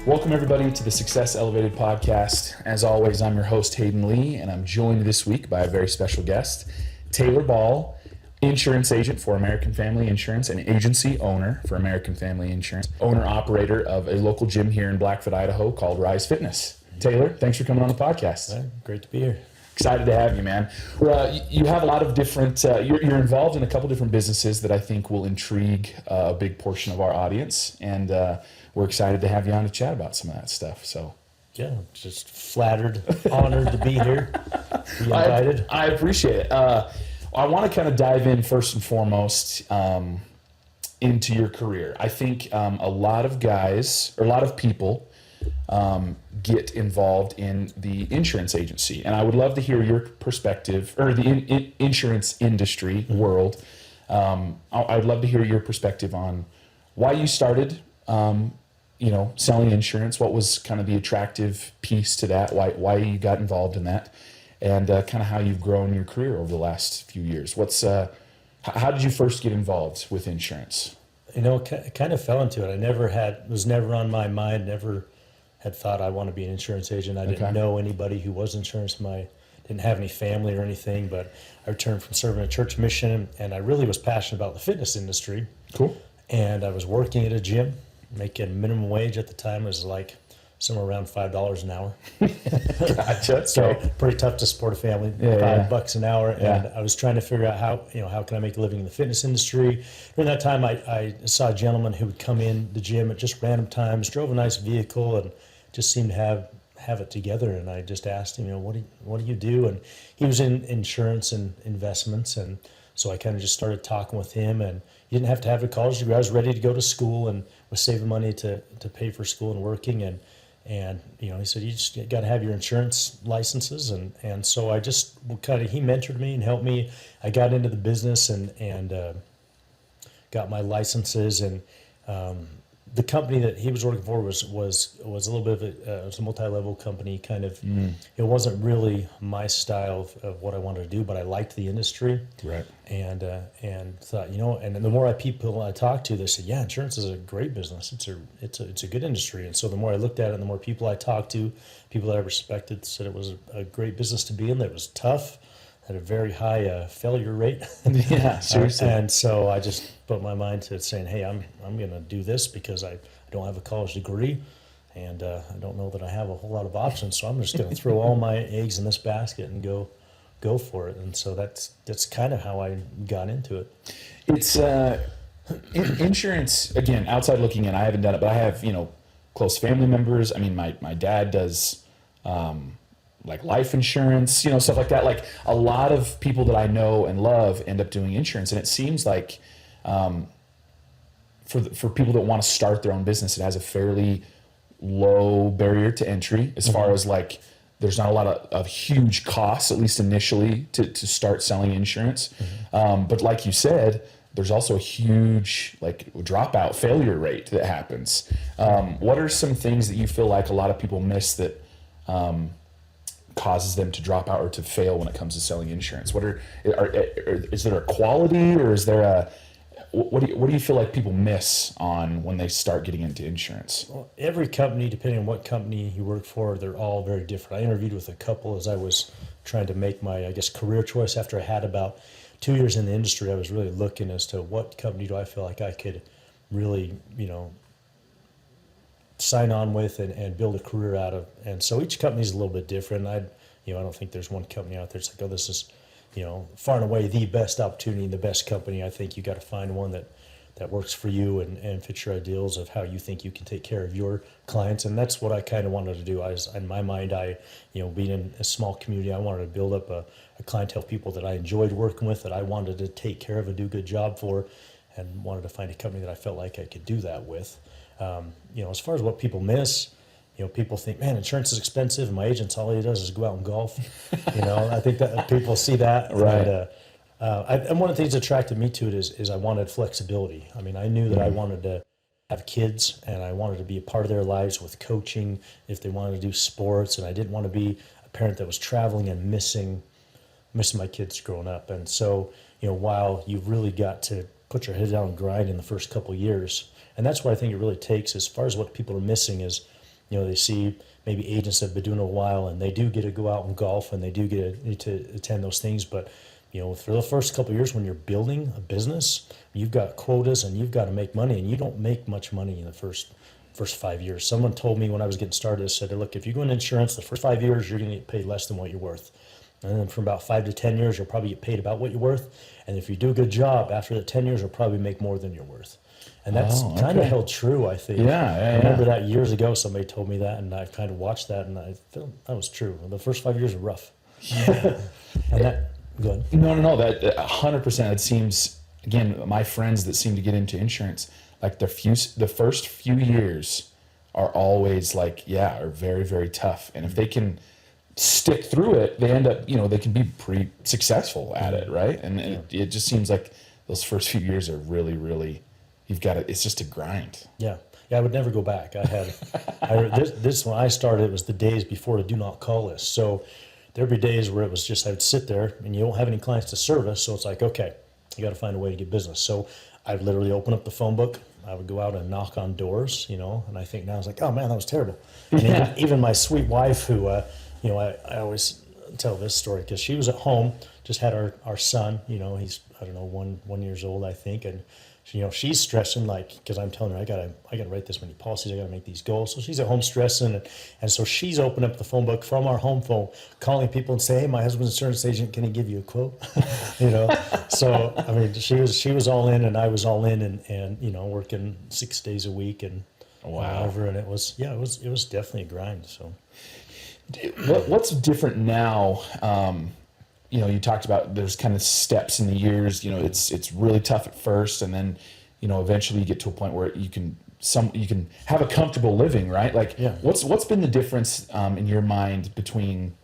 Welcome, everybody, to the Success Elevated podcast. As always, I'm your host, Hayden Lee, and I'm joined this week by a very special guest, Taylor Ball, insurance agent for American Family Insurance and agency owner for American Family Insurance, owner-operator of a local gym here in Blackfoot, Idaho called Rise Fitness. Taylor, thanks for coming on the podcast. Great to be here. Excited to have you, man. You have a lot of different, you're involved in a couple different businesses that I think will intrigue a big portion of our audience, and we're excited to have you on to chat about some of that stuff. So, yeah, just flattered, honored to be here, be invited. I appreciate it. I want to kind of dive in first and foremost into your career. I think a lot of guys, or a lot of people, get involved in the insurance agency, and I would love to hear your perspective, or the insurance industry world. I'd love to hear your perspective on why you started, selling insurance. What was kind of the attractive piece to that? Why you got involved in that, and kind of how you've grown your career over the last few years. How did you first get involved with insurance? I kind of fell into it. It was never on my mind. Never had thought I want to be an insurance agent. I didn't know anybody who was insurance. Didn't have any family or anything, but I returned from serving a church mission, and I really was passionate about the fitness industry. Cool. And I was working at a gym, making minimum wage at the time. It was like somewhere around $5 an hour. Gotcha. So pretty tough to support a family. $5 an hour, and I was trying to figure out how can I make a living in the fitness industry. During that time, I saw a gentleman who would come in the gym at just random times, drove a nice vehicle, and just seemed to have it together. And I just asked him, what do you do? And he was in insurance and investments, and so I kind of just started talking with him. And he didn't have to have a college degree. I was ready to go to school and was saving money to pay for school and working. And he said, you just got to have your insurance licenses. And so I just he mentored me and helped me. I got into the business and got my licenses. And the company that he was working for was a little bit of it was a multi-level company. Kind of, it wasn't really my style of what I wanted to do, but I liked the industry. Right. And thought, and the more people I talked to, they said, yeah, insurance is a great business. It's a good industry. And so the more I looked at it, and the more people I talked to, people that I respected, said it was a great business to be in. That it was tough, had a very high failure rate. Yeah, seriously. And so I just put my mind to saying, hey, I'm going to do this because I don't have a college degree, and I don't know that I have a whole lot of options. So I'm just going to throw all my eggs in this basket and go for it. And so that's kind of how I got into it. It's insurance, again, outside looking in. I haven't done it, but I have close family members. I mean, my dad does like life insurance, stuff like that. Like a lot of people that I know and love end up doing insurance, and it seems like for people that want to start their own business, it has a fairly low barrier to entry as far as like there's not a lot of huge costs, at least initially, to start selling insurance. But like you said, there's also a huge dropout failure rate that happens. What are some things that you feel like a lot of people miss that causes them to drop out or to fail when it comes to selling insurance? Is there a quality, or is there what do you feel like people miss on when they start getting into insurance? Well, every company, depending on what company you work for, they're all very different. I interviewed with a couple as I was trying to make my, career choice. After I had about 2 years in the industry, I was really looking as to what company do I feel like I could really, sign on with and build a career out of. And so each company is a little bit different. I don't think there's one company out there that's like, oh, this is, far and away the best opportunity and the best company. I think you got to find one that works for you and fits your ideals of how you think you can take care of your clients. And that's what I kind of wanted to do. In my mind, being in a small community, I wanted to build up a clientele of people that I enjoyed working with, that I wanted to take care of and do a good job for, and wanted to find a company that I felt like I could do that with. As far as what people miss, people think, man, insurance is expensive, and my agent's all he does is go out and golf. I think that people see that. Right. And one of the things that attracted me to it is I wanted flexibility. I mean, I knew that I wanted to have kids, and I wanted to be a part of their lives with coaching if they wanted to do sports, and I didn't want to be a parent that was traveling and missing my kids growing up. And so, while you've really got to put your head down and grind in the first couple of years, and that's what I think it really takes as far as what people are missing is they see maybe agents that have been doing it a while, and they do get to go out and golf, and they do get to attend those things. But for the first couple of years when you're building a business, you've got quotas and you've got to make money, and you don't make much money in the first 5 years. Someone told me when I was getting started, said, look, if you go in insurance, the first 5 years you're going to get paid less than what you're worth. And then from about 5 to 10 years, you'll probably get paid about what you're worth. And if you do a good job, after the 10 years, you'll probably make more than you're worth. And that's kind of held true, I think. I remember that years ago, somebody told me that, and I kind of watched that, and I felt that was true. The first 5 years are rough. Yeah. And that, go ahead. No, that 100%. It seems, again, my friends that seem to get into insurance, like the first few years are always like, are very, very tough. And if they can stick through it, they end up, they can be pretty successful at it, right? And it just seems like those first few years are really, really, it's just a grind. Yeah, I would never go back. This when I started, it was the days before the do not call list. So there'd be days where it was just, I would sit there and you don't have any clients to service. So it's like, okay, you got to find a way to get business. So I'd literally open up the phone book. I would go out and knock on doors, and I think now I was like, oh man, that was terrible. And even my sweet wife who, I always tell this story because she was at home, just had our son, he's, I don't know, 1 year old, I think. And she's stressing, like, because I'm telling her I gotta write this many policies, I gotta make these goals. So she's at home stressing, and so she's opened up the phone book from our home phone, calling people and say, hey, my husband's an insurance agent, can he give you a quote? So I mean, she was all in, and I was all in, and working 6 days a week and whatever, and it was definitely a grind. So what's different now? You talked about there's kind of steps in the years. It's really tough at first, and then eventually you get to a point where you can have a comfortable living, right? Like, what's been the difference in your mind between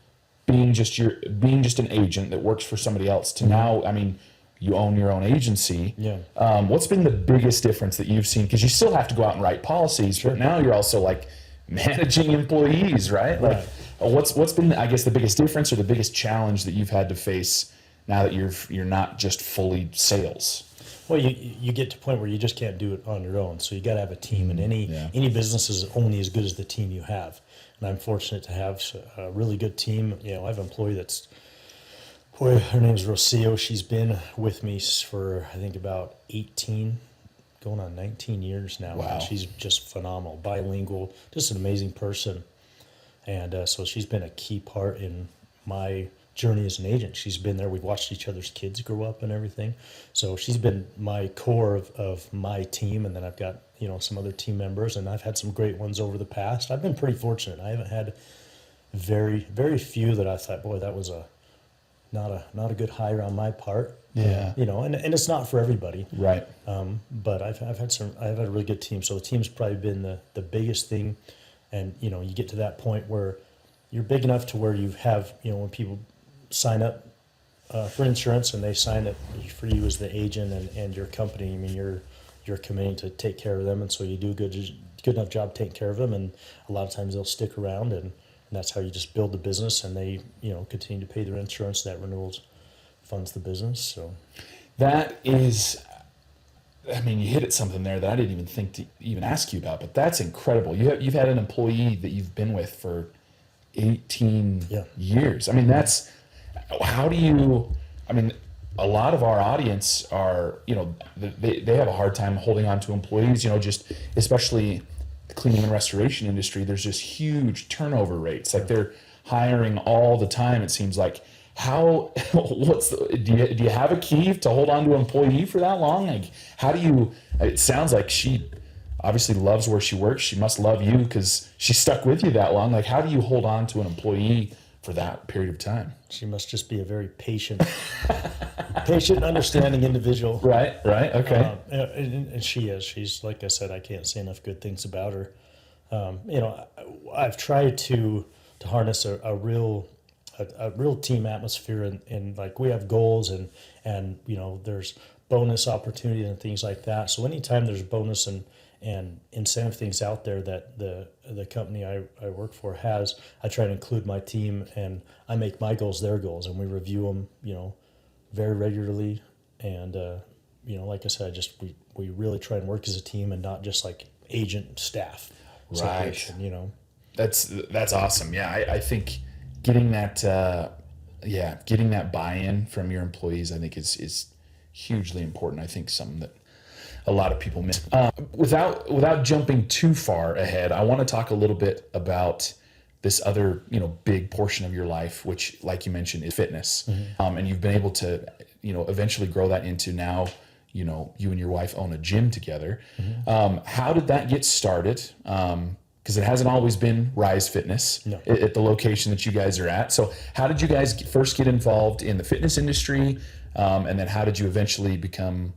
being just an agent that works for somebody else to now? I mean, you own your own agency. What's been the biggest difference that you've seen? Because you still have to go out and write policies, but now you're also like managing employees, right? Like, what's been, I guess, the biggest difference or the biggest challenge that you've had to face now that you're not just fully sales? Well, you get to a point where you just can't do it on your own. So you got to have a team, and any business is only as good as the team you have. And I'm fortunate to have a really good team. I have an employee that's, her name is Rocio. She's been with me for, I think, about 18, going on 19 years now. Wow. And she's just phenomenal, bilingual, just an amazing person. And so she's been a key part in my journey as an agent. She's been there. We've watched each other's kids grow up and everything. So she's been my core of my team. And then I've got, some other team members, and I've had some great ones over the past. I've been pretty fortunate. I haven't had very, very few that I thought, boy, that was not a good hire on my part. Yeah. And it's not for everybody. Right. But I've had a really good team. So the team's probably been the biggest thing. And, you get to that point where you're big enough to where you have, when people sign up for insurance and they sign up for you as the agent and your company, I mean, you're committing to take care of them. And so you do a good enough job taking care of them. And a lot of times they'll stick around, and that's how you just build the business, and they, continue to pay their insurance. That renewals funds the business. So that is, I mean, you hit at something there that I didn't even think to even ask you about, but that's incredible. You've had an employee that you've been with for 18 years. I mean, a lot of our audience are, they have a hard time holding on to employees, just especially the cleaning and restoration industry. There's just huge turnover rates. Like, they're hiring all the time, it seems like. Do you have a key to hold on to an employee for that long? Like, it sounds like she obviously loves where she works. She must love you because she stuck with you that long. Like, how do you hold on to an employee for that period of time? She must just be a very patient, understanding individual. Right. Okay. And she is. She's, like I said, I can't say enough good things about her. I've tried to harness a real team atmosphere, and like, we have goals and there's bonus opportunities and things like that. So anytime there's bonus and incentive things out there that the company I work for has, I try to include my team, and I make my goals their goals, and we review them, very regularly. And like I said, we really try and work as a team and not just like agent staff situation, That's awesome. Yeah, I think getting that getting that buy-in from your employees, I think is hugely important. I think something that a lot of people miss. Without jumping too far ahead, I want to talk a little bit about this other big portion of your life, which, like you mentioned, is fitness. And you've been able to eventually grow that into now you and your wife own a gym together. How did that get started? Because it hasn't always been Rise Fitness at the location that you guys are at. So how did you guys first get involved in the fitness industry? And then how did you eventually become,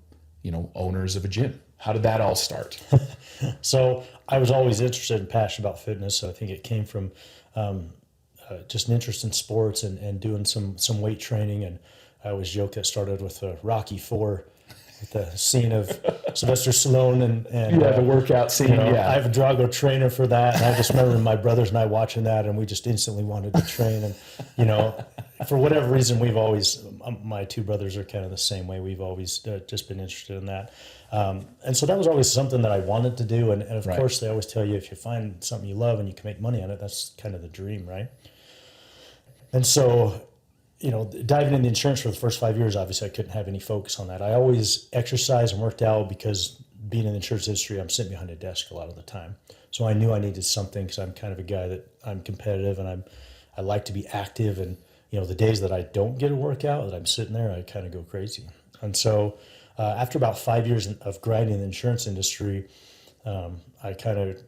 owners of a gym? How did that all start? So I was always interested and passionate about fitness. So I think it came from just an interest in sports and doing some weight training. And I always joke that started with Rocky IV, with the scene of Sylvester Stallone and the workout scene. I have a Drago trainer for that. And I just remember my brothers and I watching that, and we just instantly wanted to train. And, for whatever reason, we've always, my two brothers are kind of the same way. We've always just been interested in that. And so that was always something that I wanted to do. And of course, they always tell you, if you find something you love and you can make money on it, that's kind of the dream, right? And so, diving into insurance for the first 5 years, obviously I couldn't have any focus on that. I always exercised and worked out because being in the insurance industry, I'm sitting behind a desk a lot of the time. So I knew I needed something because I'm kind of a guy that I'm competitive and I like to be active. And, the days that I don't get a workout, that I'm sitting there, I kind of go crazy. And so after about 5 years of grinding in the insurance industry, I kind of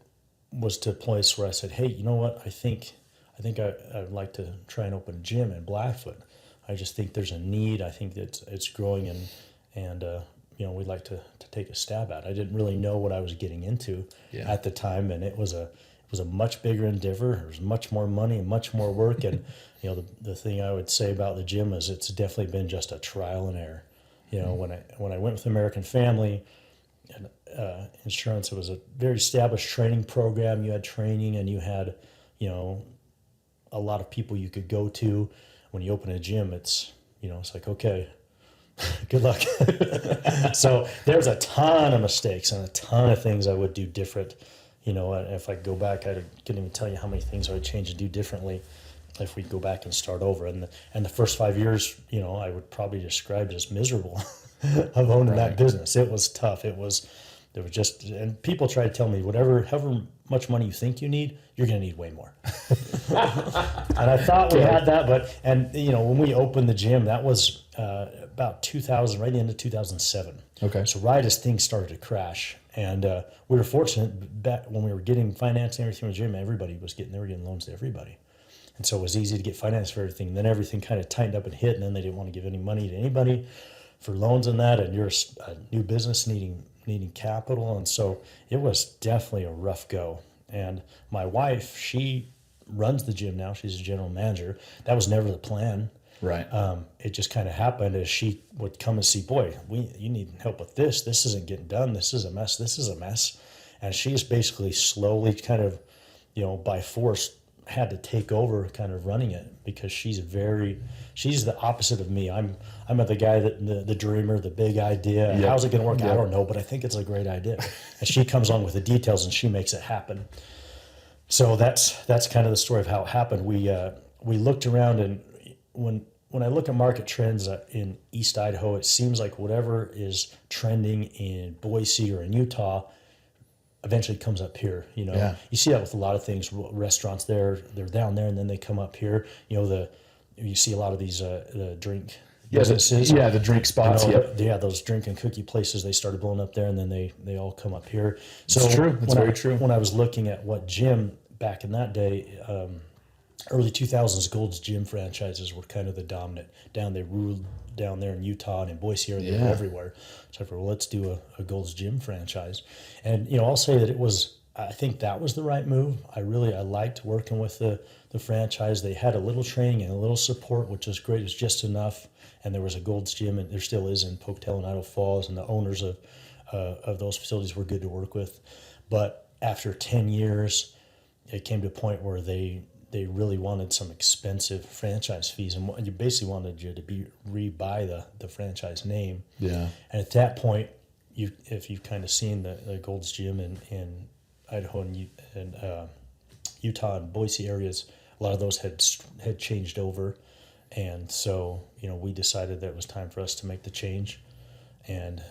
was to a place where I said, hey, you know what? I think I'd like to try and open a gym in Blackfoot. I just think there's a need. I think that it's growing and we'd like to take a stab at it. I didn't really know what I was getting into at the time, and it was a much bigger endeavor. There was much more money and much more work. And the thing I would say about the gym is it's definitely been just a trial and error. When I went with American Family and insurance, it was a very established training program. You had training and you had a lot of people you could go to. When you open a gym, it's like, okay, good luck. So there's a ton of mistakes and a ton of things I would do different. If I go back, I couldn't even tell you how many things I would change and do differently if we go back and start over. And the first 5 years, I would probably describe it as miserable of owning that business. It was tough. There was just, and people try to tell me, however much money you think you need, you're going to need way more. And I thought we had that, when we opened the gym, that was about 2000, right into 2007. Okay. So right as things started to crash, and we were fortunate back when we were getting financing everything with the gym, they were getting loans to everybody. And so it was easy to get finance for everything. And then everything kind of tightened up and hit, and then they didn't want to give any money to anybody for loans and that, and you're a new business needing capital. And so it was definitely a rough go. And my wife, she runs the gym now. She's a general manager. That was never the plan. Right. It just kind of happened as she would come and see, boy, you need help with this. This isn't getting done. This is a mess. This is a mess. And she's basically slowly kind of, by force had to take over kind of running it, because she's the opposite of me. I'm the guy that the dreamer, the big idea. Yep. How's it going to work? Yep. I don't know, but I think it's a great idea. And she comes on with the details and she makes it happen. So that's kind of the story of how it happened. We looked around, and when I look at market trends in East Idaho, it seems like whatever is trending in Boise or in Utah eventually comes up here. You see that with a lot of things. Restaurants they're down there and then they come up here. You see a lot of these the drink businesses. The drink spots. Those drink and cookie places, they started blowing up there, and then they all come up here. So it's true. It's very true. When I was looking at what gym back in that day, early 2000s, Gold's Gym franchises were kind of the dominant. They ruled down there in Utah and in Boise area. They were everywhere. So I thought, well, let's do a Gold's Gym franchise. And, I'll say that I think that was the right move. I liked working with the franchise. They had a little training and a little support, which was great. It was just enough. And there was a Gold's Gym, and there still is, in Pocatello and Idaho Falls, and the owners of those facilities were good to work with. But after 10 years, it came to a point where they really wanted some expensive franchise fees, and you basically wanted you to rebuy the franchise name. Yeah. And at that point, if you've kind of seen the Gold's Gym in Idaho and Utah and Boise areas, a lot of those had changed over. And so, we decided that it was time for us to make the change. And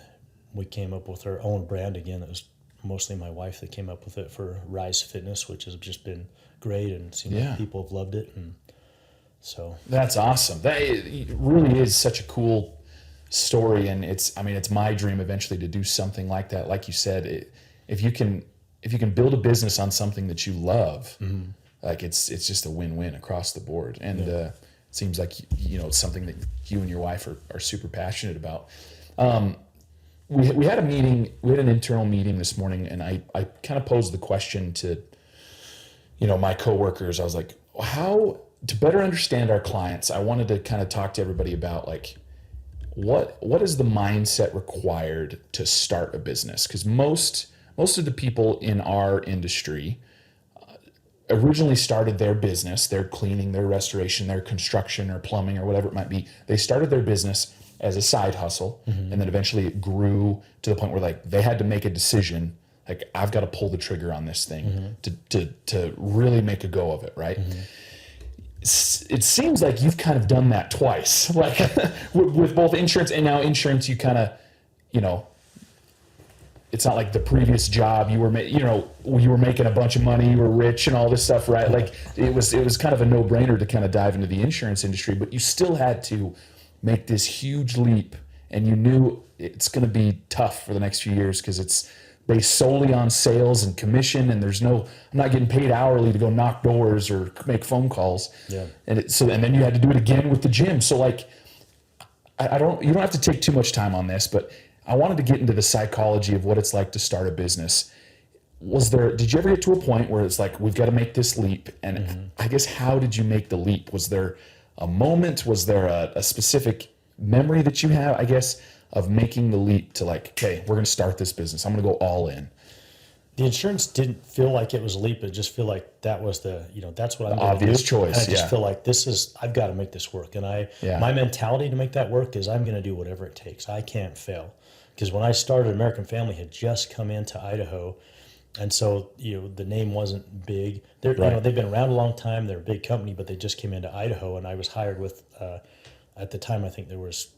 we came up with our own brand again. It was mostly my wife that came up with it for Rise Fitness, which has just been great, and it seems like people have loved it. And so that's awesome. That really is such a cool story, and it's my dream eventually to do something like that. Like you said, if you can build a business on something that you love, like it's just a win-win across the board. And it seems like it's something that you and your wife are super passionate about. We had a meeting, we had an internal meeting this morning, and I kind of posed the question to my coworkers. I was like, how to better understand our clients, I wanted to kind of talk to everybody about like what is the mindset required to start a business? Because most of the people in our industry originally started their business, their cleaning, their restoration, their construction or plumbing or whatever it might be. They started their business as a side hustle, and then eventually it grew to the point where like they had to make a decision, like I've got to pull the trigger on this thing to really make a go of it, right? It seems like you've kind of done that twice, like with both insurance and now insurance. You kind of, it's not like the previous job you were making a bunch of money, you were rich and all this stuff, right? Like it was kind of a no-brainer to kind of dive into the insurance industry, but you still had to make this huge leap, and you knew it's going to be tough for the next few years because it's based solely on sales and commission, and I'm not getting paid hourly to go knock doors or make phone calls. Yeah. And then you had to do it again with the gym. So like, you don't have to take too much time on this, but I wanted to get into the psychology of what it's like to start a business. Did you ever get to a point where it's like, we've got to make this leap? And I guess, how did you make the leap? Was there a moment? Was there a specific memory that you have, I guess, of making the leap to like, okay, we're going to start this business. I'm going to go all in. The insurance didn't feel like it was a leap. It just feel like that was that's what I'm going to do. Obvious choice. And I just feel like I've got to make this work. And my mentality to make that work is I'm going to do whatever it takes. I can't fail. Because when I started, American Family had just come into Idaho. And so, the name wasn't big. They've been around a long time. They're a big company, but they just came into Idaho, and I was hired with, at the time, I think there was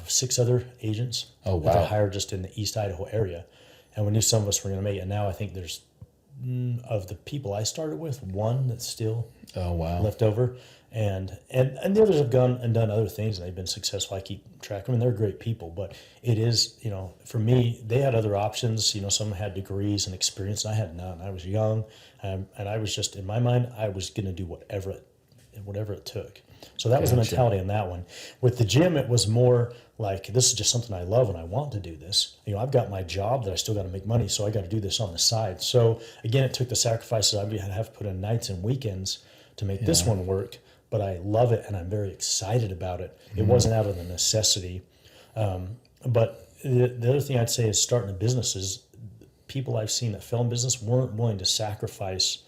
6 other agents that I hired just in the East Idaho area. And we knew some of us were going to make it. And now I think there's, of the people I started with, 1 that's still left over. And the others have gone and done other things, and they've been successful. I keep track of them, and they're great people. But it is, for me, they had other options. Some had degrees and experience, and I had none. I was young, and I was just, in my mind, I was going to do whatever it took. So that was the mentality on that one. With the gym, it was more like, this is just something I love, and I want to do this. I've got my job that I still got to make money, so I got to do this on the side. So again, it took the sacrifices I have to put in nights and weekends to make this one work. But I love it, and I'm very excited about it. It wasn't out of the necessity. But the other thing I'd say is starting a business is people I've seen that fell in business weren't willing to sacrifice.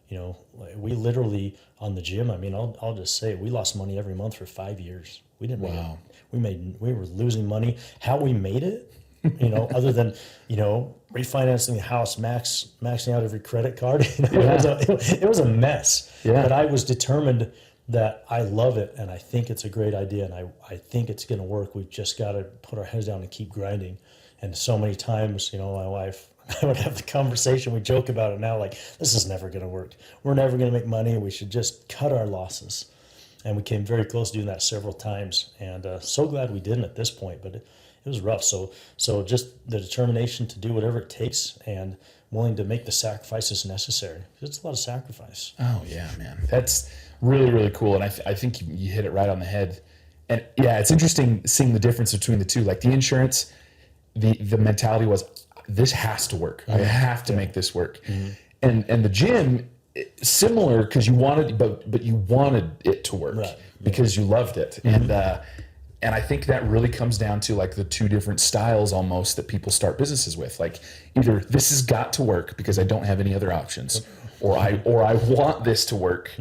We literally, on the gym, I'll just say we lost money every month for 5 years. We didn't make it. We were losing money. How we made it, other than, refinancing the house, maxing out every credit card. It was a mess. Yeah. But I was determined that I love it, and I think it's a great idea, and I think it's going to work. We've just got to put our heads down and keep grinding. And so many times, my wife, I would have the conversation, we joke about it now, like, this is never going to work. We're never going to make money. We should just cut our losses. And we came very close to doing that several times, and so glad we didn't at this point, but it was rough. So just the determination to do whatever it takes and willing to make the sacrifices necessary. It's a lot of sacrifice. Oh, yeah, man. That's really, really cool. And I think you hit it right on the head. And yeah, it's interesting seeing the difference between the two. Like the insurance, the mentality was, this has to work. I have to make this work. And the gym, similar, because you wanted, but you wanted it to work because you loved it. And I think that really comes down to like the 2 different styles almost that people start businesses with. Like either this has got to work because I don't have any other options, or I want this to work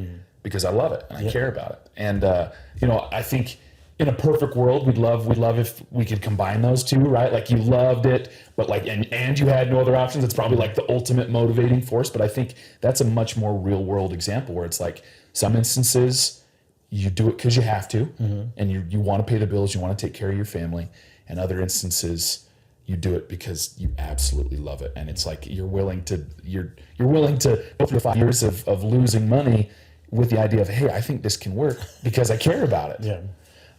because I love it and I care about it. And I think in a perfect world, we'd love if we could combine those two, right? Like you loved it, but like, and you had no other options. It's probably like the ultimate motivating force. But I think that's a much more real world example where it's like some instances you do it because you have to, and you want to pay the bills, you want to take care of your family, and other instances you do it because you absolutely love it. And it's like you're willing to go through 5 years of losing money with the idea of, hey, I think this can work because I care about it. Yeah.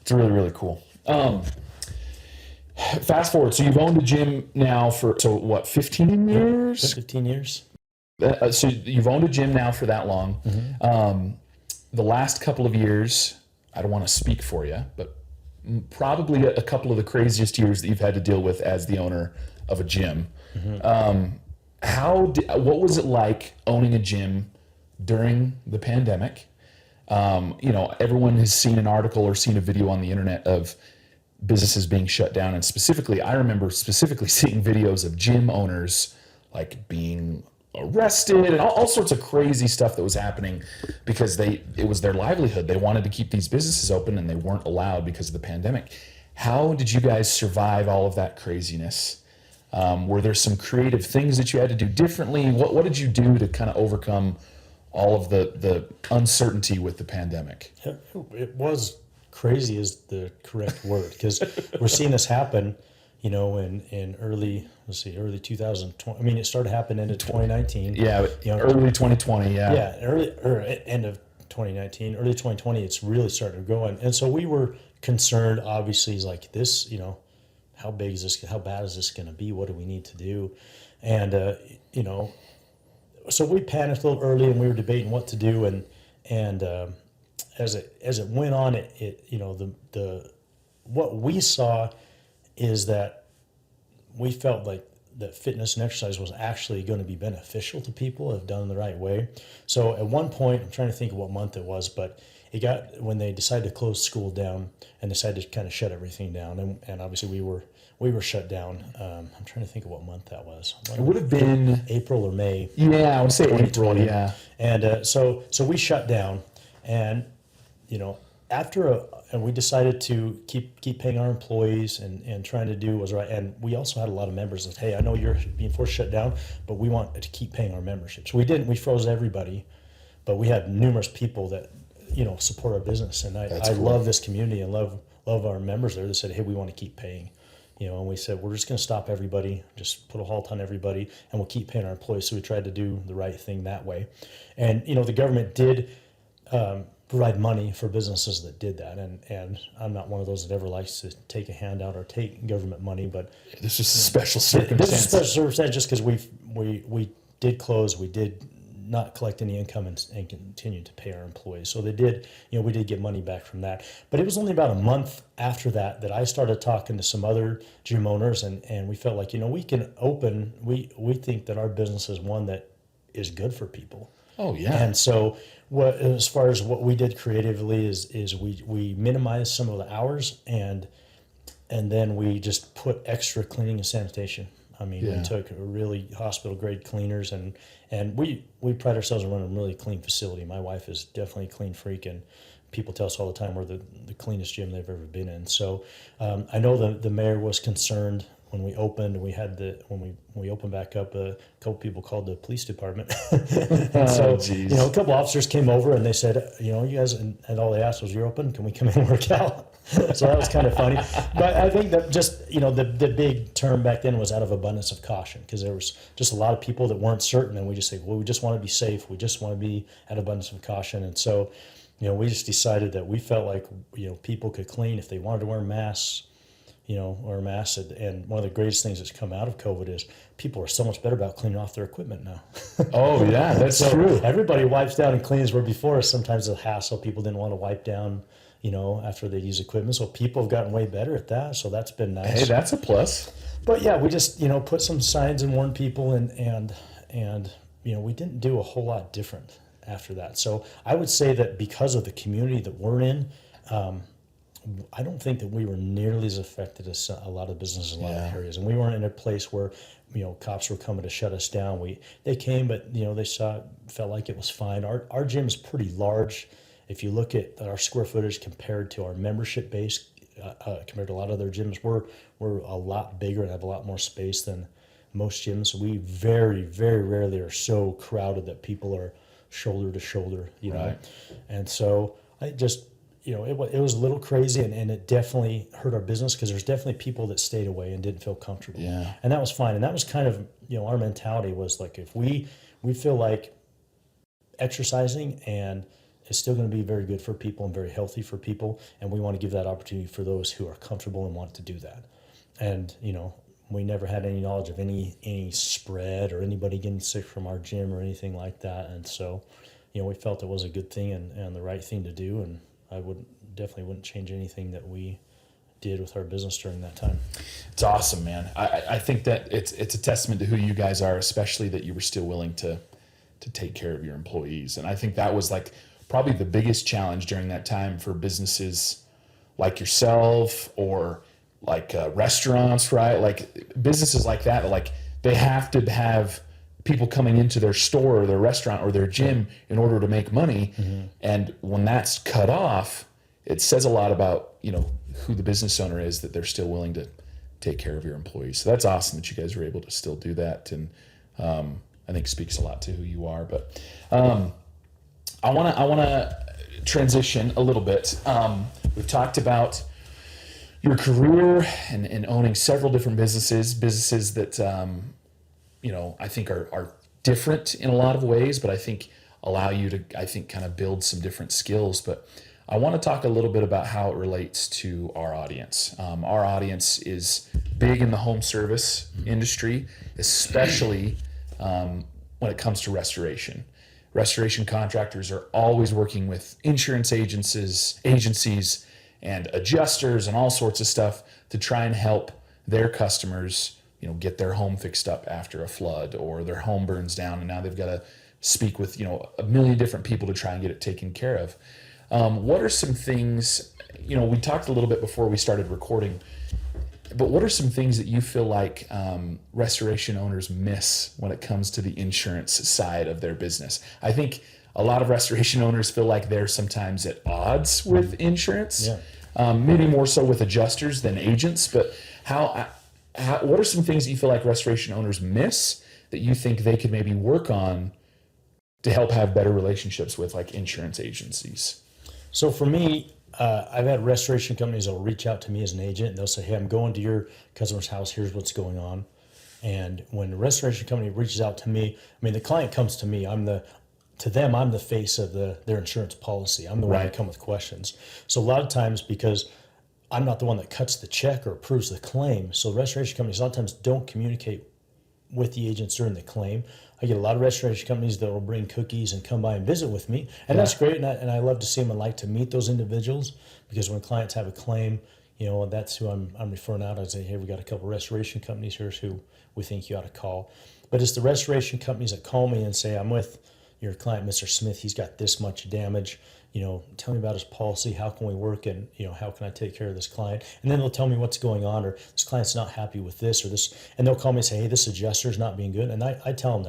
It's really, really cool. Fast forward. So you've owned a gym now for, 15 years? 15 years. So you've owned a gym now for that long. The last couple of years, I don't want to speak for you, but probably a couple of the craziest years that you've had to deal with as the owner of a gym. What was it like owning a gym during the pandemic? Everyone has seen an article or seen a video on the internet of businesses being shut down. And specifically, I remember seeing videos of gym owners like being arrested and all sorts of crazy stuff that was happening because it was their livelihood. They wanted to keep these businesses open and they weren't allowed because of the pandemic. How did you guys survive all of that craziness? Were there some creative things that you had to do differently? What did you do to kind of overcome all of the uncertainty with the pandemic? It was crazy is the correct word, because we're seeing this happen, in early 2020. I mean, it started happening in 2019. Yeah, early 2020. Yeah. Yeah, end of 2019, early 2020. It's really started going, and so we were concerned. Obviously, is like this. How big is this? How bad is this going to be? What do we need to do? And so we panicked a little early, and we were debating what to do. And as it went on, what we saw is that we felt like that fitness and exercise was actually going to be beneficial to people if done the right way. So at one point, I'm trying to think of what month it was, but it got when they decided to close school down and decided to kind of shut everything down, and obviously we were shut down. I'm trying to think of what month that was. It would have been April or May. Yeah, I would say April. Yeah. And so we shut down, and and we decided to keep paying our employees and trying to do what was right. And we also had a lot of members that, hey, I know you're being forced to shut down, but we want to keep paying our memberships. We froze everybody, but we had numerous people that support our business, and I cool. love this community and love our members there that said, hey, we want to keep paying. And we said, we're just going to stop everybody, just put a halt on everybody, and we'll keep paying our employees. So we tried to do the right thing that way. And, the government did provide money for businesses that did that. And I'm not one of those that ever likes to take a handout or take government money, but this is a special circumstance. This is a special circumstance just because we did close, we did not collect any income and continue to pay our employees. So they did, we did get money back from that. But it was only about a month after that I started talking to some other gym owners, and we felt like, we can open, we think that our business is one that is good for people. Oh yeah. And so as far as what we did creatively is we minimized some of the hours, and then we just put extra cleaning and sanitation. I mean, we took really hospital grade cleaners, and we pride ourselves on running a really clean facility. My wife is definitely a clean freak, and people tell us all the time we're the cleanest gym they've ever been in. So I know the mayor was concerned when we opened, and when we opened back up, a couple people called the police department. So a couple officers came over, and they said, you guys, and all they asked was, you're open? Can we come in and work out? So that was kind of funny. But I think that just, the big term back then was out of abundance of caution, because there was just a lot of people that weren't certain, and we just say, well, we just want to be safe. We just want to be out of abundance of caution. And so, we just decided that we felt like, people could clean if they wanted to wear masks, wear masks. And one of the greatest things that's come out of COVID is people are so much better about cleaning off their equipment now. Oh yeah, that's true. Everybody wipes down and cleans, where before sometimes a hassle. People didn't want to wipe down, after they use equipment. So people have gotten way better at that. So that's been nice. Hey, that's a plus. But yeah, we just, put some signs and warn people, and we didn't do a whole lot different after that. So I would say that because of the community that we're in, I don't think that we were nearly as affected as a lot of businesses in a lot of areas. And we weren't in a place where, cops were coming to shut us down. They came, but, they felt like it was fine. Our gym is pretty large, if you look at our square footage compared to our membership base, compared to a lot of other gyms, we're a lot bigger and have a lot more space than most gyms. We very, very rarely are so crowded that people are shoulder to shoulder, you know. Right. And so I just, you know, it was a little crazy, and it definitely hurt our business because there's definitely people that stayed away and didn't feel comfortable. Yeah. And that was fine. And that was kind of, you know, our mentality was like, if we feel like exercising and it's still going to be very good for people and very healthy for people, and we want to give that opportunity for those who are comfortable and want to do that. And, you know, we never had any knowledge of any spread or anybody getting sick from our gym or anything like that. And so, you know, we felt it was a good thing and the right thing to do. And I definitely wouldn't change anything that we did with our business during that time. It's awesome, man. I think that it's a testament to who you guys are, especially that you were still willing to take care of your employees. And I think that was like probably the biggest challenge during that time for businesses like yourself or like restaurants, right? Like businesses like that, like they have to have people coming into their store or their restaurant or their gym in order to make money. Mm-hmm. And when that's cut off, it says a lot about, you know, who the business owner is, that they're still willing to take care of your employees. So that's awesome that you guys were able to still do that. And I think speaks a lot to who you are. But I want to transition a little bit. We've talked about your career and owning several different businesses that, you know, I think are different in a lot of ways, but I think allow you to, I think, kind of build some different skills. But I want to talk a little bit about how it relates to our audience. Our audience is big in the home service industry, especially when it comes to restoration. Restoration contractors are always working with insurance agencies and adjusters and all sorts of stuff to try and help their customers, you know, get their home fixed up after a flood or their home burns down and now they've got to speak with, you know, a million different people to try and get it taken care of. What are some things, you know, we talked a little bit before we started recording, but what are some things that you feel like restoration owners miss when it comes to the insurance side of their business? I think a lot of restoration owners feel like they're sometimes at odds with insurance, maybe more so with adjusters than agents. But what are some things that you feel like restoration owners miss that you think they could maybe work on to help have better relationships with like insurance agencies? So for me, I've had restoration companies that will reach out to me as an agent and they'll say, hey, I'm going to your customer's house. Here's what's going on. And when the restoration company reaches out to me, I mean, the client comes to me. To them, I'm the face of their insurance policy. I'm the one that come with questions. So a lot of times, because I'm not the one that cuts the check or approves the claim, so restoration companies a lot of times don't communicate with the agents during the claim. I get a lot of restoration companies that will bring cookies and come by and visit with me, and that's great. And I love to see them and like to meet those individuals, because when clients have a claim, you know, that's who I'm referring out. I say, hey, we got a couple of restoration companies here who we think you ought to call. But it's the restoration companies that call me and say, I'm with your client, Mr. Smith. He's got this much damage. You know, tell me about his policy. How can we work? And, you know, how can I take care of this client? And then they'll tell me what's going on, or this client's not happy with this or this. And they'll call me and say, hey, this adjuster's not being good. And I tell them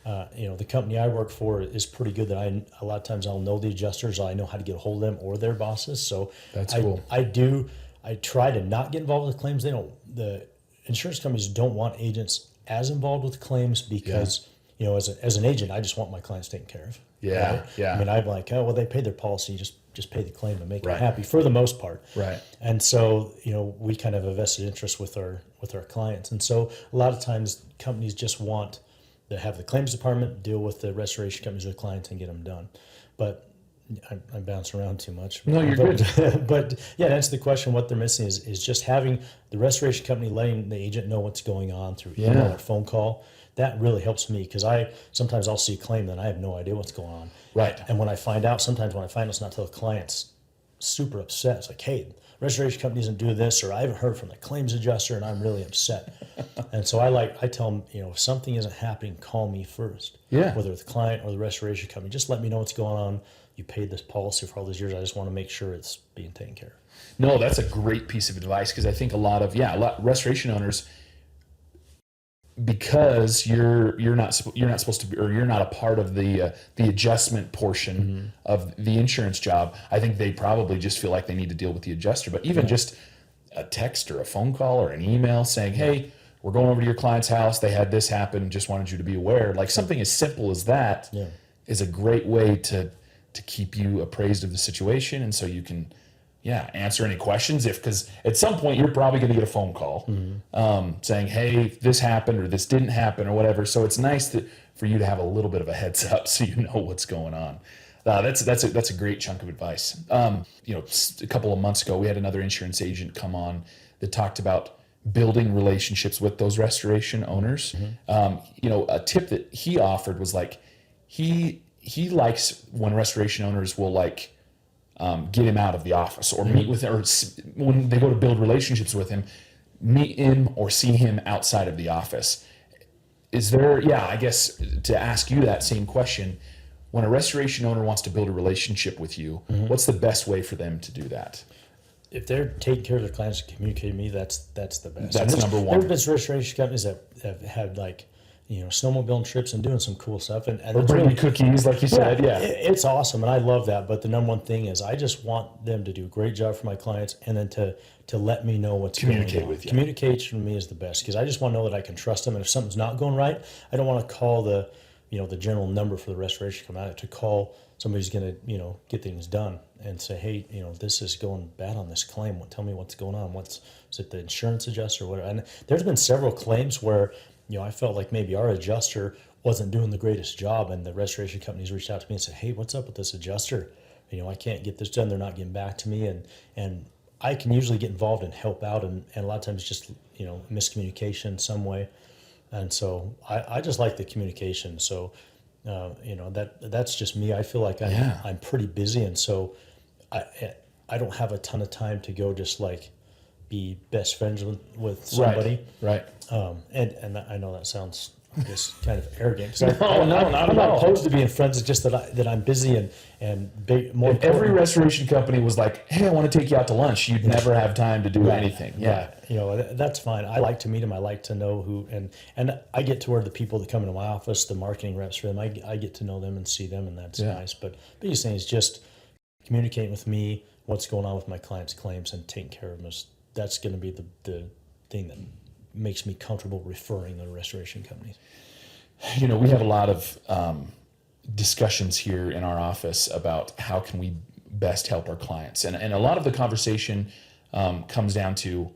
that you know, the company I work for is pretty good, that a lot of times I'll know the adjusters. I know how to get a hold of them or their bosses. So that's cool. I try to not get involved with claims. The insurance companies don't want agents as involved with claims because, you know, as an agent, I just want my clients taken care of. Yeah, right? yeah. I mean, I'm like, oh, well, they paid their policy, just pay the claim and make them happy for the most part. Right. And so, you know, we kind of have a vested interest with our clients. And so a lot of times companies just want to have the claims department deal with the restoration companies with clients and get them done. But I'm bouncing around too much. No, you're good. But yeah, to answer the question, what they're missing is just having the restoration company letting the agent know what's going on through email or phone call. That really helps me, because sometimes I'll see a claim that I have no idea what's going on. Right. And sometimes when I find it's not till the client's super upset. It's like, hey, restoration company doesn't do this, or I haven't heard from the claims adjuster and I'm really upset. And so I tell them, you know, if something isn't happening, call me first. Yeah. Whether it's the client or the restoration company, just let me know what's going on. You paid this policy for all these years. I just want to make sure it's being taken care of. No, that's a great piece of advice, because I think a lot of restoration owners because you're not supposed to be, or you're not a part of the adjustment portion of the insurance job. I think they probably just feel like they need to deal with the adjuster. But even just a text or a phone call or an email saying, "Hey, we're going over to your client's house. They had this happen. Just wanted you to be aware." Like something as simple as that is a great way to keep you appraised of the situation, and so you can answer any questions because at some point you're probably going to get a phone call saying, "Hey, this happened or this didn't happen," or whatever. So it's nice for you to have a little bit of a heads up so you know what's going on. That's a great chunk of advice. A couple of months ago, we had another insurance agent come on that talked about building relationships with those restoration owners. A tip that he offered was like he likes when restoration owners will like get him out of the office or meet with him, or when they go to build relationships with him, meet him or see him outside of the office. Is there, I guess to ask you that same question, when a restoration owner wants to build a relationship with you, what's the best way for them to do that? If they're taking care of their clients and communicating with me, that's the best. That's number one. There's restoration companies that have had like, snowmobiling trips and doing some cool stuff. And or bringing cookies, like you said. It's awesome. And I love that. But the number one thing is I just want them to do a great job for my clients and then to let me know what's going on. Communicate with you. Communication for me is the best because I just want to know that I can trust them. And if something's not going right, I don't want to call the general number for the restoration company. To call somebody who's going to, get things done and say, "Hey, this is going bad on this claim. Tell me what's going on. Is it the insurance adjuster or whatever?" And there's been several claims where, I felt like maybe our adjuster wasn't doing the greatest job, and the restoration companies reached out to me and said, "Hey, what's up with this adjuster? I can't get this done. They're not getting back to me." And I can usually get involved and help out, and a lot of times it's just, miscommunication in some way. And so I just like the communication. So, that's just me. I feel like I'm pretty busy, and so I don't have a ton of time to go just like be best friends with somebody. Right. And I know that sounds, I guess, kind of arrogant. No, not I'm at not all. opposed to being friends. It's just that I'm busy and big, more. If every restoration company was like, "Hey, I want to take you out to lunch," you'd never have time to do anything. Yeah. That's fine. I like to meet them. I like to know who, and I get to where the people that come into my office, the marketing reps for them, I get to know them and see them, and that's nice. But biggest thing is just communicating with me, what's going on with my clients' claims, and taking care of them. That's going to be the thing that makes me comfortable referring the restoration companies. We have a lot of discussions here in our office about how can we best help our clients. And a lot of the conversation comes down to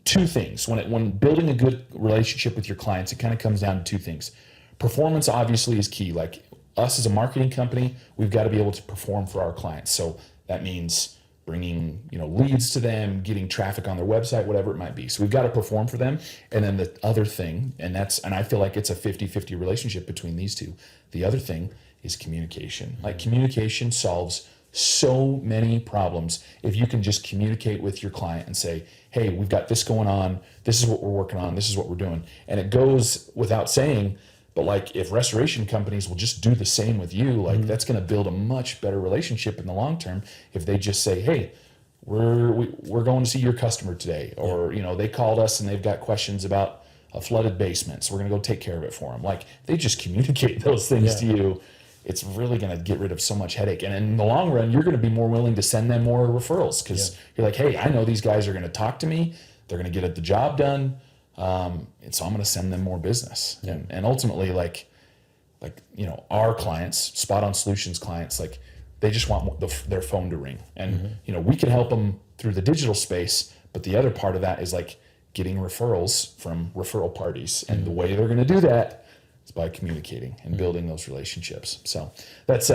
two things. When building a good relationship with your clients, it kind of comes down to two things. Performance obviously is key. Like us as a marketing company, we've got to be able to perform for our clients. So that means bringing leads to them, getting traffic on their website, whatever it might be. So we've got to perform for them. And then the other thing, and I feel like it's a 50-50 relationship between these two. The other thing is communication. Like communication solves so many problems if you can just communicate with your client and say, "Hey, we've got this going on. This is what we're working on. This is what we're doing." And it goes without saying, but like if restoration companies will just do the same with you, like that's going to build a much better relationship in the long term. If they just say, "Hey, we're going to see your customer today," or they called us and they've got questions about a flooded basement, so we're going to go take care of it for them. Like they just communicate those things to you. It's really going to get rid of so much headache. And in the long run, you're going to be more willing to send them more referrals because you're like, "Hey, I know these guys are going to talk to me. They're going to get the job done. And so I'm going to send them more business." And ultimately, like our clients, Spot On Solutions clients, like they just want their phone to ring. And, we can help them through the digital space. But the other part of that is like getting referrals from referral parties. And the way they're going to do that is by communicating and building those relationships. So that's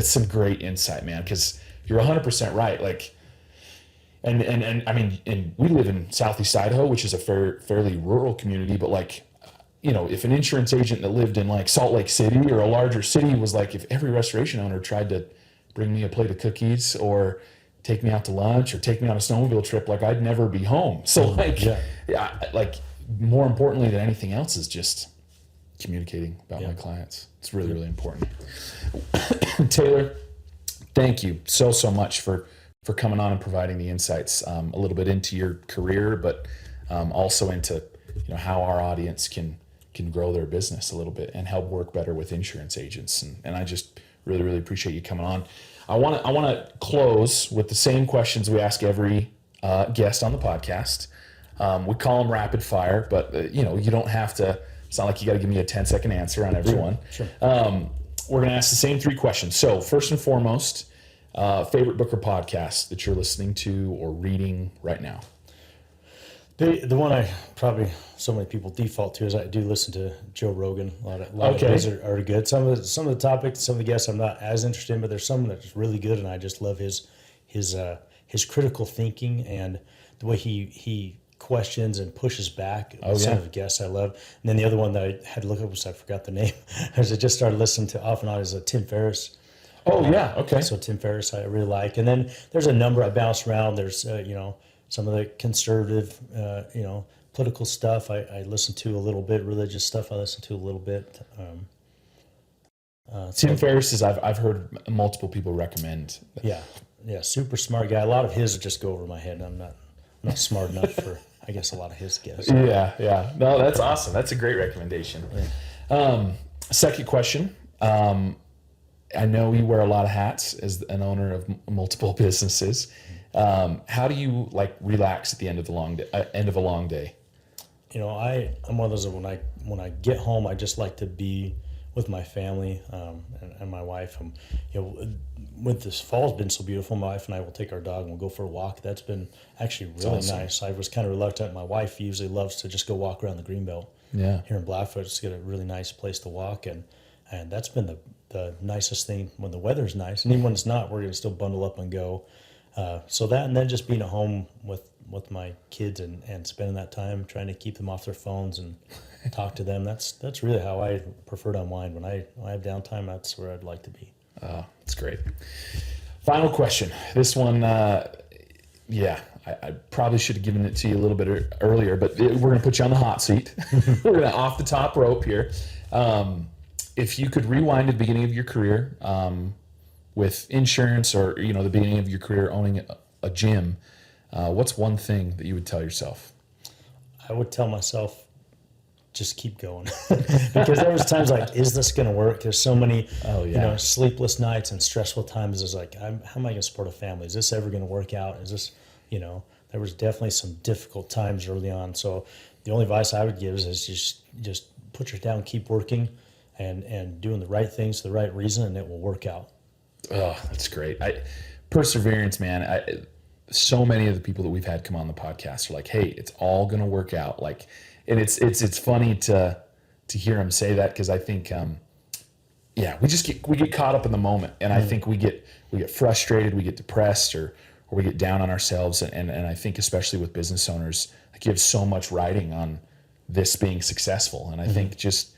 some great insight, man, because you're 100% right. Like, and I mean, and we live in Southeast Idaho, which is a fairly rural community, but like, if an insurance agent that lived in like Salt Lake City or a larger city was like, if every restoration owner tried to bring me a plate of cookies or take me out to lunch or take me on a snowmobile trip, like I'd never be home. So like, like more importantly than anything else is just communicating about my clients. It's really, really important. Taylor, thank you so much for coming on and providing the insights, a little bit into your career, but also into how our audience can grow their business a little bit and help work better with insurance agents. And I just really, really appreciate you coming on. I want to close with the same questions we ask every guest on the podcast. We call them rapid fire, but you don't have to. It's not like you got to give me a 10-second answer on every one. Sure. We're going to ask the same 3 questions. So first and foremost, favorite book or podcast that you're listening to or reading right now? The one I probably so many people default to is I do listen to Joe Rogan. A lot of his are good. Some of the topics, some of the guests I'm not as interested in, but there's some that's really good, and I just love his critical thinking and the way he questions and pushes back. Some of the guests I love. And then the other one that I had to look up was I forgot the name. As I just started listening to off and on is Tim Ferriss. Oh yeah, okay. So Tim Ferriss I really like, and then there's a number I bounce around. There's some of the conservative, political stuff I listen to a little bit. Religious stuff I listen to a little bit. Tim Ferriss is I've heard multiple people recommend. Yeah, super smart guy. A lot of his just go over my head. I'm not smart enough for I guess a lot of his guests. Yeah. No, that's awesome. That's a great recommendation. Yeah. Second question. I know you wear a lot of hats as an owner of multiple businesses. How do you relax at the end of a long day? I'm one of those that when I get home, I just like to be with my family and my wife. With this fall's been so beautiful, my wife and I will take our dog and we'll go for a walk. That's been actually really nice. I was kind of reluctant. My wife usually loves to just go walk around the Greenbelt. Yeah. Here in Blackfoot, it's got a really nice place to walk, and that's been the nicest thing when the weather's nice. And even when it's not, we're gonna still bundle up and go. So that, and then just being at home with my kids and spending that time trying to keep them off their phones and talk to them. That's really how I prefer to unwind. When I have downtime, that's where I'd like to be. That's great. Final question. This one, I probably should have given it to you a little bit earlier, but we're going to put you on the hot seat. We're going to off the top rope here. If you could rewind to the beginning of your career with insurance, or the beginning of your career owning a gym, what's one thing that you would tell yourself? I would tell myself, just keep going. Because there was times like, is this going to work? There's so many sleepless nights and stressful times. It's like, how am I going to support a family? Is this ever going to work out? Is this, there was definitely some difficult times early on. So the only advice I would give is just put your head down, keep working and doing the right things for the right reason, and it will work out. Oh, that's great. Perseverance, man. So many of the people that we've had come on the podcast are like, hey, it's all going to work out. And it's funny to hear him say that, because I think, we get caught up in the moment, and I think we get frustrated, we get depressed, or we get down on ourselves. And I think especially with business owners, you have so much riding on this being successful. And I think just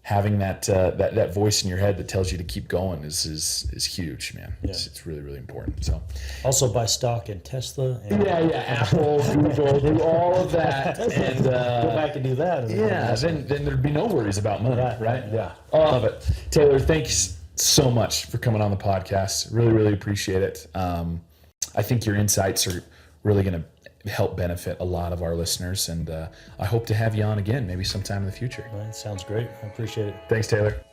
having that voice in your head that tells you to keep going is huge, man. Yeah. It's really, really important. So also buy stock in Tesla. And Apple, Google, do all of that, and go back and do that. Then there'd be no worries about money, right? Yeah. I love it. Taylor, thanks so much for coming on the podcast. Really, really appreciate it. I think your insights are really going to help benefit a lot of our listeners, and I hope to have you on again maybe sometime in the future. That sounds great. I appreciate it. Thanks, Taylor.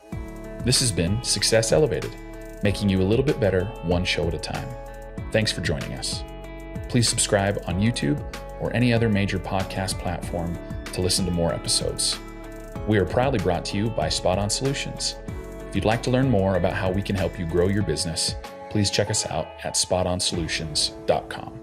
This has been Success Elevated, making you a little bit better one show at a time. Thanks for joining us. Please subscribe on YouTube or any other major podcast platform to listen to more episodes. We are proudly brought to you by Spot On Solutions. If you'd like to learn more about how we can help you grow your business, please check us out at spotonsolutions.com.